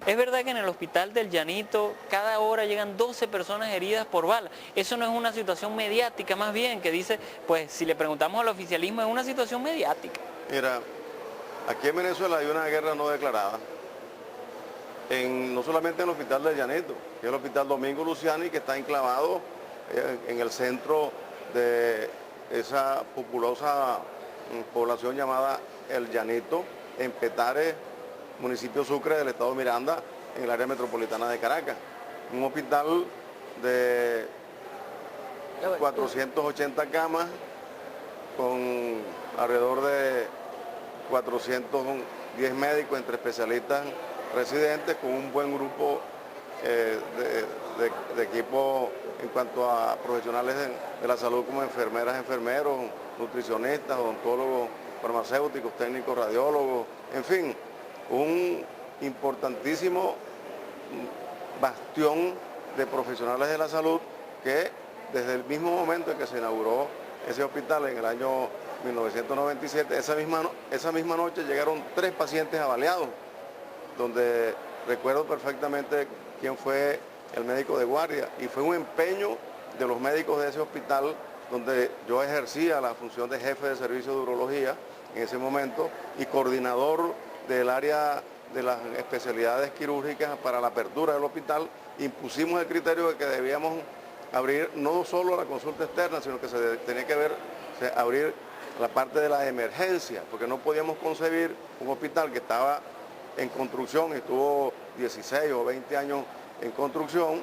Es verdad que en el hospital del Llanito cada hora llegan 12 personas heridas por bala. Eso no es una situación mediática, más bien, que dice, pues si le preguntamos al oficialismo, es una situación mediática. Mira, aquí en Venezuela hay una guerra no declarada, no solamente en el hospital del Llanito, que es el hospital Domingo Luciani, que está enclavado en el centro de esa populosa población llamada El Llanito, en Petare, municipio Sucre del estado Miranda, en el área metropolitana de Caracas. Un hospital de 480 camas, con alrededor de 410 médicos entre especialistas residentes, con un buen grupo de equipo en cuanto a profesionales de la salud como enfermeras, enfermeros, nutricionistas, odontólogos, farmacéuticos, técnicos, radiólogos, en fin, un importantísimo bastión de profesionales de la salud que desde el mismo momento en que se inauguró ese hospital en el año 1997, esa misma noche llegaron 3 pacientes avaliados, donde recuerdo perfectamente quién fue el médico de guardia, y fue un empeño de los médicos de ese hospital, donde yo ejercía la función de jefe de servicio de urología en ese momento y coordinador del área de las especialidades quirúrgicas para la apertura del hospital. Impusimos el criterio de que debíamos abrir no solo la consulta externa, sino que se tenía que abrir la parte de la emergencia, porque no podíamos concebir un hospital que estaba en construcción, estuvo 16 o 20 años en construcción,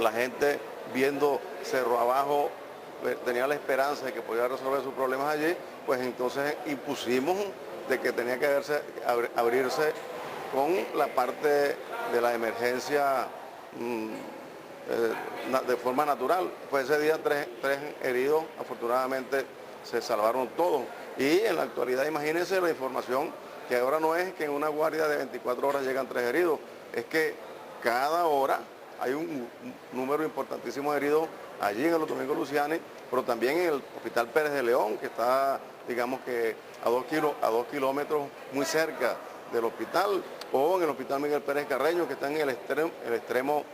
la gente viendo cerro abajo tenía la esperanza de que podía resolver sus problemas allí, pues entonces impusimos de que tenía que abrirse con la parte de la emergencia de forma natural. Pues ese día tres heridos, afortunadamente se salvaron todos. Y en la actualidad, imagínense la información, que ahora no es que en una guardia de 24 horas llegan 3 heridos, es que cada hora hay un número importantísimo de heridos allí en el Domingo Luciani, pero también en el Hospital Pérez de León, que está, digamos que a 2 kilómetros muy cerca del hospital, o en el Hospital Miguel Pérez Carreño, que está en el extremo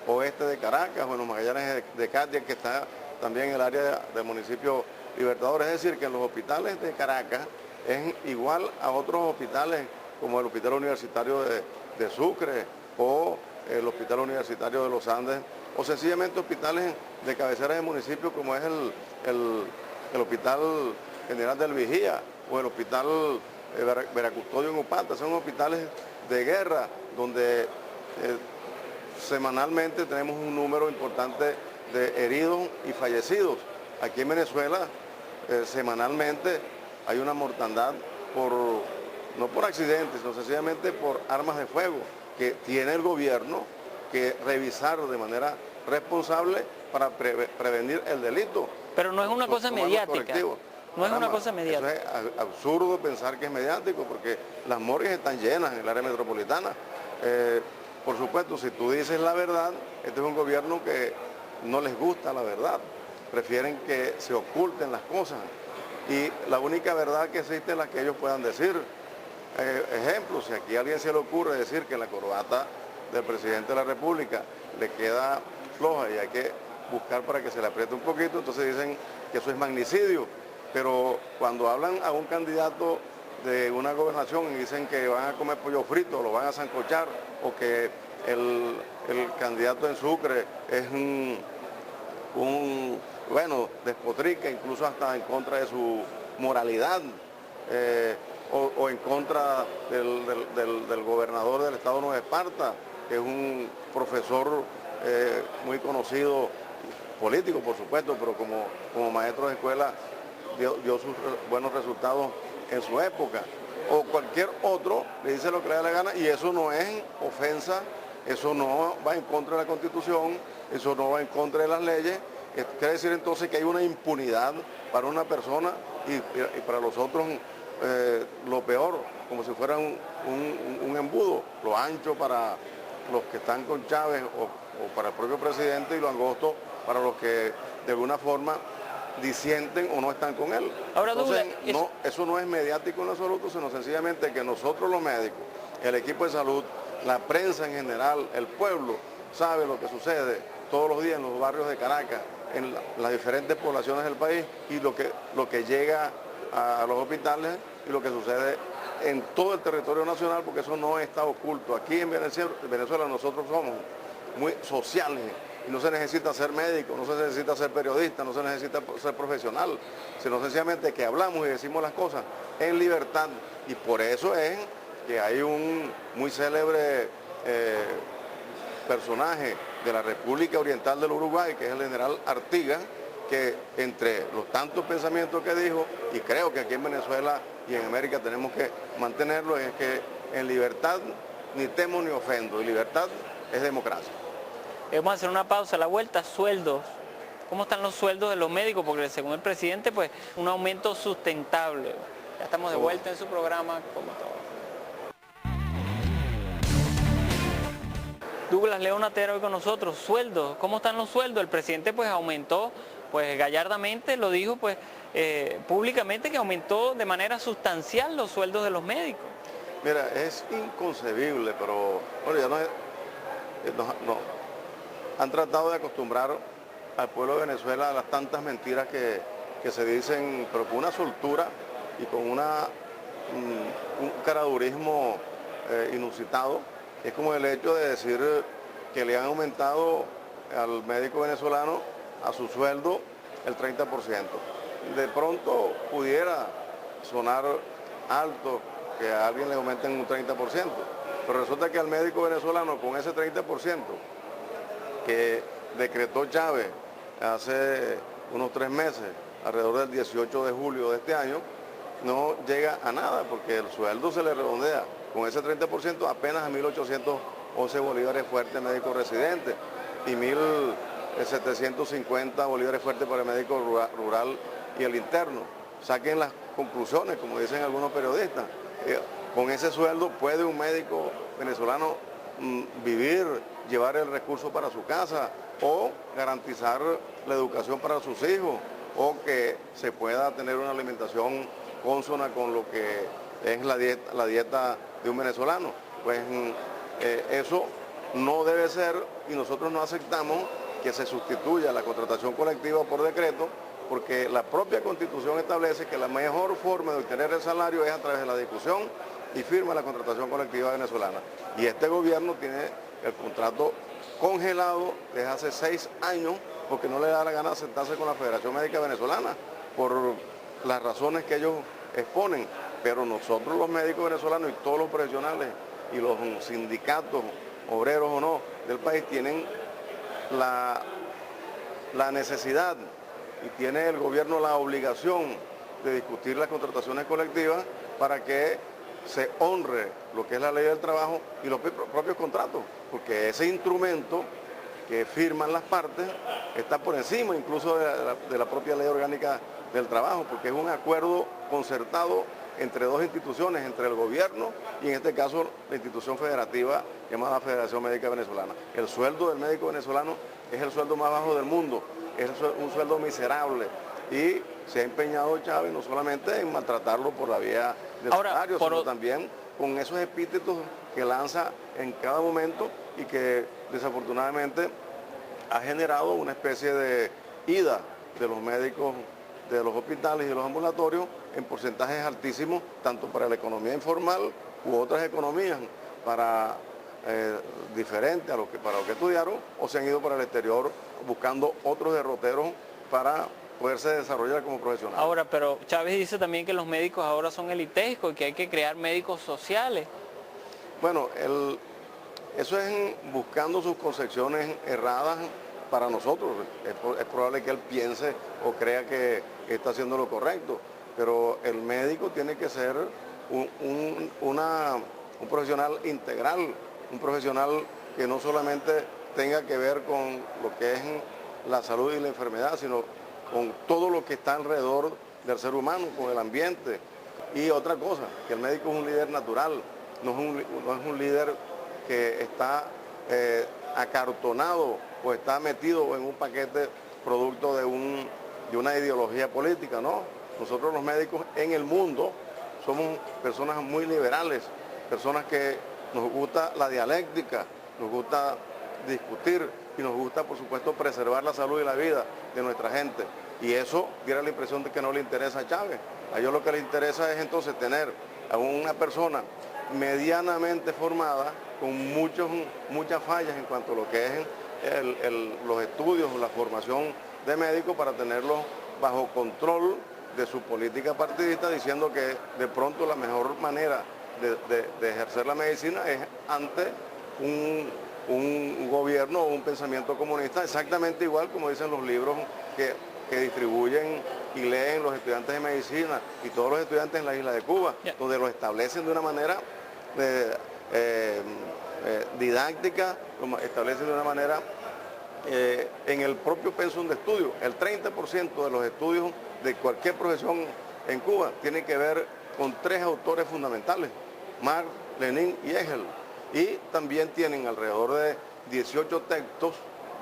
oeste de Caracas, o en los Magallanes de Catia, que está también en el área del municipio Libertador. Es decir, que en los hospitales de Caracas es igual a otros hospitales, como el Hospital Universitario de Sucre, o el Hospital Universitario de los Andes, o sencillamente hospitales de cabecera de municipios como es el Hospital General del Vigía, o el Hospital Veracustodio en Upanta. Son hospitales de guerra donde semanalmente tenemos un número importante de heridos y fallecidos. Aquí en Venezuela semanalmente hay una mortandad no por accidentes, sino sencillamente por armas de fuego, que tiene el gobierno que revisar de manera responsable para prevenir el delito. Pero no es una cosa mediática. No es una cosa mediática. Eso es absurdo pensar que es mediático, porque las morgues están llenas en el área metropolitana. Por supuesto, si tú dices la verdad, este es un gobierno que no les gusta la verdad. Prefieren que se oculten las cosas. Y la única verdad que existe es la que ellos puedan decir. Ejemplo, si aquí a alguien se le ocurre decir que la corbata del presidente de la República le queda floja y hay que buscar para que se le apriete un poquito, entonces dicen que eso es magnicidio. Pero cuando hablan a un candidato de una gobernación y dicen que van a comer pollo frito, lo van a sancochar, o que el candidato en Sucre es bueno, despotrica, incluso hasta en contra de su moralidad, o en contra del gobernador del estado Nueva Esparta, que es un profesor muy conocido, político por supuesto, pero como maestro de escuela dio sus buenos resultados en su época. O cualquier otro le dice lo que le da la gana, y eso no es ofensa, eso no va en contra de la Constitución, eso no va en contra de las leyes. Quiere decir entonces que hay una impunidad para una persona y para los otros lo peor, como si fuera un embudo, lo ancho para los que están con Chávez o para el propio presidente, y lo angosto para los que de alguna forma disienten o no están con él. Ahora, entonces, eso no es mediático en absoluto, sino sencillamente que nosotros los médicos, el equipo de salud, la prensa en general, el pueblo, sabe lo que sucede todos los días en los barrios de Caracas, en las diferentes poblaciones del país y lo que llega a los hospitales y lo que sucede en todo el territorio nacional, porque eso no está oculto. Aquí en Venezuela nosotros somos muy sociales y no se necesita ser médico, no se necesita ser periodista, no se necesita ser profesional, sino sencillamente que hablamos y decimos las cosas en libertad. Y por eso es que hay un muy célebre personaje de la República Oriental del Uruguay, que es el general Artigas, que entre los tantos pensamientos que dijo, y creo que aquí en Venezuela y en América tenemos que mantenerlo, es que en libertad ni temo ni ofendo, y libertad es democracia. Vamos a hacer una pausa, a la vuelta, sueldos. ¿Cómo están los sueldos de los médicos? Porque según el presidente, pues un aumento sustentable. Ya estamos de vuelta en su programa, como todo. Douglas León Natera hoy con nosotros. Sueldos, ¿cómo están los sueldos? El presidente pues aumentó, pues gallardamente lo dijo pues públicamente que aumentó de manera sustancial los sueldos de los médicos. Mira, es inconcebible, pero bueno, ya no han tratado de acostumbrar al pueblo de Venezuela a las tantas mentiras que se dicen, pero con una soltura y con un caradurismo inusitado. Es como el hecho de decir que le han aumentado al médico venezolano a su sueldo el 30%. De pronto pudiera sonar alto que a alguien le aumenten un 30%, pero resulta que al médico venezolano con ese 30% que decretó Chávez hace unos 3 meses, alrededor del 18 de julio de este año, no llega a nada porque el sueldo se le redondea con ese 30% apenas a 1.811 bolívares fuertes médico residente y 1.750 bolívares fuertes para el médico rural y el interno. Saquen las conclusiones, como dicen algunos periodistas. Con ese sueldo puede un médico venezolano vivir, llevar el recurso para su casa o garantizar la educación para sus hijos o que se pueda tener una alimentación consona con lo que es la dieta de un venezolano. Pues eso no debe ser y nosotros no aceptamos que se sustituya la contratación colectiva por decreto, porque la propia Constitución establece que la mejor forma de obtener el salario es a través de la discusión y firma la contratación colectiva venezolana. Y este gobierno tiene el contrato congelado desde hace 6 años porque no le da la gana de sentarse con la Federación Médica Venezolana por las razones que ellos exponen. Pero nosotros los médicos venezolanos y todos los profesionales y los sindicatos, obreros o no, del país tienen la necesidad y tiene el gobierno la obligación de discutir las contrataciones colectivas para que se honre lo que es la ley del trabajo y los propios contratos, porque ese instrumento que firman las partes está por encima incluso de la propia ley orgánica del trabajo, porque es un acuerdo concertado entre dos instituciones, entre el gobierno y en este caso la institución federativa llamada Federación Médica Venezolana. El sueldo del médico venezolano es el sueldo más bajo del mundo, es un sueldo miserable y se ha empeñado Chávez no solamente en maltratarlo por la vía del salario, sino también con esos epítetos que lanza en cada momento y que desafortunadamente ha generado una especie de ida de los médicos de los hospitales y de los ambulatorios en porcentajes altísimos, tanto para la economía informal u otras economías diferentes para lo que estudiaron, o se han ido para el exterior buscando otros derroteros para poderse desarrollar como profesionales. Ahora, pero Chávez dice también que los médicos ahora son elitescos y que hay que crear médicos sociales. Bueno, eso es buscando sus concepciones erradas para nosotros. Es probable que él piense o crea que está haciendo lo correcto, pero el médico tiene que ser un profesional integral, un profesional que no solamente tenga que ver con lo que es la salud y la enfermedad, sino con todo lo que está alrededor del ser humano, con el ambiente. Y otra cosa, que el médico es un líder natural, no es un líder que está acartonado o está metido en un paquete producto de una ideología política, ¿no? Nosotros los médicos en el mundo somos personas muy liberales, personas que nos gusta la dialéctica, nos gusta discutir y nos gusta, por supuesto, preservar la salud y la vida de nuestra gente. Y eso diera la impresión de que no le interesa a Chávez. A ellos lo que les interesa es entonces tener a una persona medianamente formada con muchas fallas en cuanto a lo que es los estudios, la formación de médicos, para tenerlos bajo control de su política partidista, diciendo que de pronto la mejor manera de ejercer la medicina es ante un gobierno o un pensamiento comunista, exactamente igual como dicen los libros que distribuyen y leen los estudiantes de medicina y todos los estudiantes en la isla de Cuba, donde lo establecen de una manera didáctica, lo establecen de una manera en el propio pensum de estudio. El 30% de los estudios de cualquier profesión en Cuba tiene que ver con 3 autores fundamentales, Marx, Lenin y Hegel. Y también tienen alrededor de 18 textos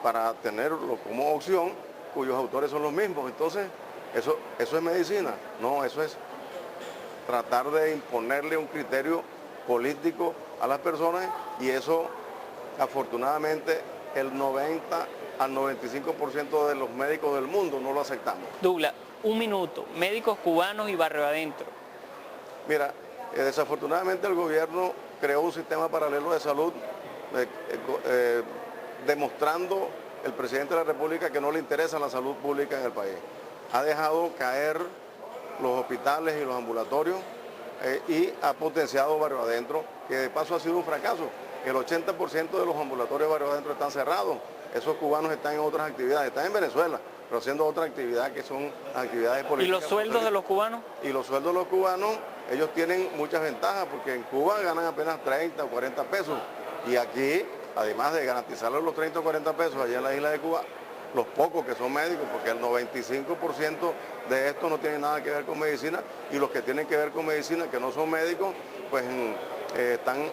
para tenerlo como opción, cuyos autores son los mismos. Entonces, ¿eso es medicina? No, eso es tratar de imponerle un criterio político a las personas, y eso, afortunadamente, el 90 al 95% de los médicos del mundo no lo aceptamos. Douglas, un minuto, médicos cubanos y barrio adentro. Mira, desafortunadamente el gobierno creó un sistema paralelo de salud, demostrando el presidente de la República que no le interesa la salud pública en el país. Ha dejado caer los hospitales y los ambulatorios y ha potenciado barrio adentro, que de paso ha sido un fracaso. El 80% de los ambulatorios de barrio adentro están cerrados. Esos cubanos están en otras actividades, están en Venezuela, pero haciendo otra actividad que son actividades políticas. ¿Y los sueldos de los cubanos? Y los sueldos de los cubanos, ellos tienen muchas ventajas, porque en Cuba ganan apenas 30 o 40 pesos. Y aquí, además de garantizarles los 30 o 40 pesos allá en la isla de Cuba, los pocos que son médicos, porque el 95% de esto no tiene nada que ver con medicina, y los que tienen que ver con medicina, que no son médicos, pues están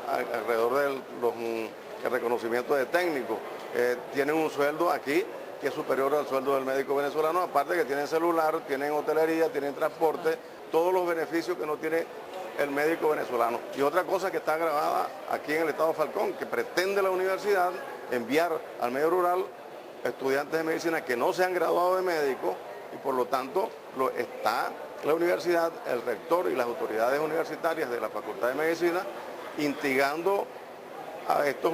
alrededor del reconocimiento de técnicos. Tienen un sueldo aquí que es superior al sueldo del médico venezolano, aparte que tienen celular, tienen hotelería, tienen transporte, todos los beneficios que no tiene el médico venezolano. Y otra cosa que está grabada aquí en el estado Falcón, que pretende la universidad enviar al medio rural estudiantes de medicina que no se han graduado de médico, y por lo tanto está la universidad, el rector y las autoridades universitarias de la Facultad de Medicina instigando a estos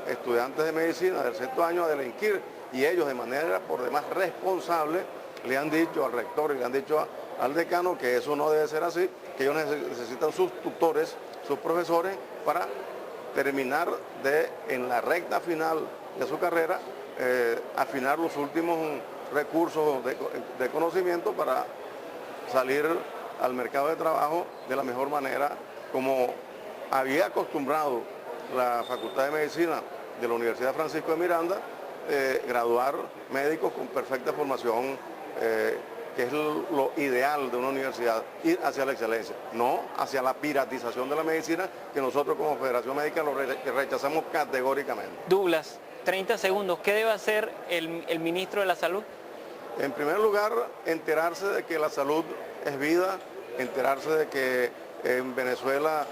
estudiantes de medicina del 6º año a delinquir, y ellos de manera por demás responsable le han dicho al rector y le han dicho al decano que eso no debe ser así, que ellos necesitan sus tutores, sus profesores, para terminar en la recta final de su carrera, afinar los últimos recursos de conocimiento para salir al mercado de trabajo de la mejor manera, como había acostumbrado la Facultad de Medicina de la Universidad Francisco de Miranda, graduar médicos con perfecta formación, que es lo ideal de una universidad, ir hacia la excelencia, no hacia la piratización de la medicina, que nosotros como Federación Médica lo rechazamos categóricamente. Douglas, 30 segundos, ¿qué debe hacer el ministro de la Salud? En primer lugar, enterarse de que la salud es vida, enterarse de que en Venezuela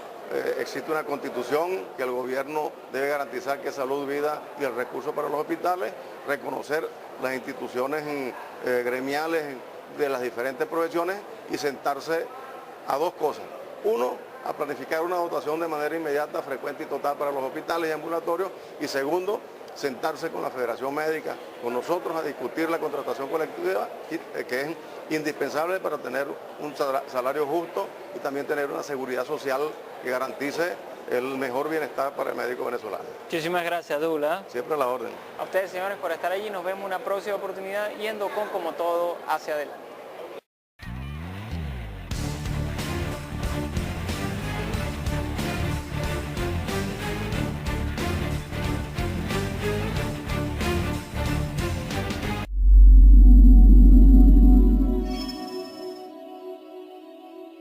existe una constitución, que el gobierno debe garantizar que salud, vida y el recurso para los hospitales, reconocer las instituciones gremiales de las diferentes profesiones y sentarse a 2 cosas. Uno, a planificar una dotación de manera inmediata, frecuente y total para los hospitales y ambulatorios. Y segundo, sentarse con la Federación Médica, con nosotros, a discutir la contratación colectiva, que es indispensable para tener un salario justo y también tener una seguridad social que garantice el mejor bienestar para el médico venezolano. Muchísimas gracias, Douglas. Siempre a la orden. A ustedes, señores, por estar allí. Nos vemos en una próxima oportunidad yendo con como todo hacia adelante.